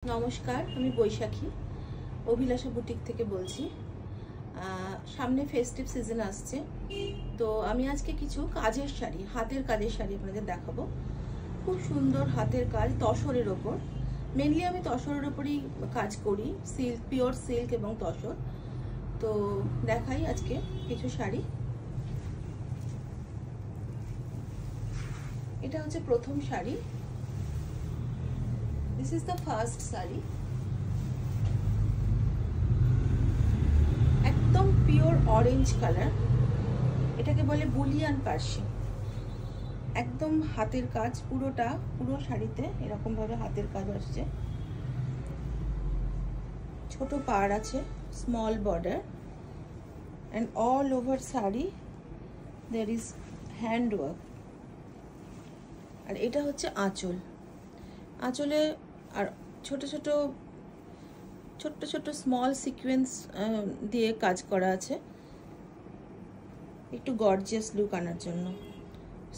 নমস্কার, আমি বৈশাখী অভিলাষা বুটিক থেকে বলছি। সামনে ফেস্টিভ সিজন আসছে, তো আমি আজকে কিছু কাজের শাড়ি, হাতের কাজের শাড়ি আপনাদের দেখাবো। খুব সুন্দর হাতের কাজ, তসরের ওপর। মেনলি আমি তসরের ওপরই কাজ করি, সিল্ক, পিওর সিল্ক এবং তসর। তো দেখাই আজকে কিছু শাড়ি। এটা হচ্ছে প্রথম sari. This is the first sari. একদম পিওর অরেঞ্জ কালার, এটাকে বলে বুলিয়ান পার্সি। একদম হাতের কাজ, পুরো শাড়িতে এরকম ভাবে হাতের কাজ আসছে। ছোট পাড় আছে, small border, and all over sari there is hand work। আর এটা হচ্ছে আঁচল। আঁচলে আর ছোট ছোট স্মল সিকোয়েন্স দিয়ে কাজ করা আছে, একটু গর্জিয়াস লুক আনার জন্য।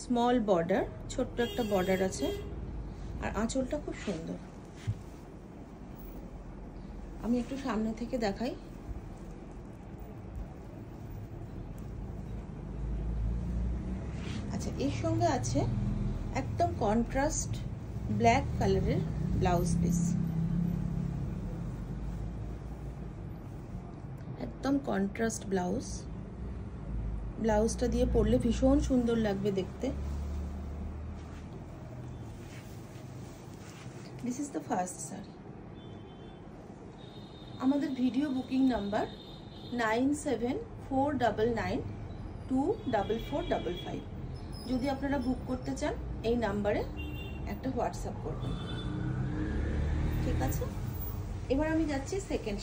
স্মল বর্ডার, ছোট্ট একটা বর্ডার আছে, আর আঁচলটা খুব সুন্দর। আমি একটু সামনে থেকে দেখাই। আচ্ছা, এর সঙ্গে আছে একদম কন্ট্রাস্ট ব্ল্যাক কালারের ব্লাউজ পিস। একদম কন্ট্রাস্ট ব্লাউজটা দিয়ে পরলে ভীষণ সুন্দর লাগবে দেখতে। This is the first sari. আমাদের ভিডিও বুকিং নাম্বার 9749924455। যদি আপনারা বুক করতে চান এই নাম্বারে একটা হোয়াটসঅ্যাপ করবেন, ঠিক আছে? এবার আমি যাচ্ছি সেকেন্ড।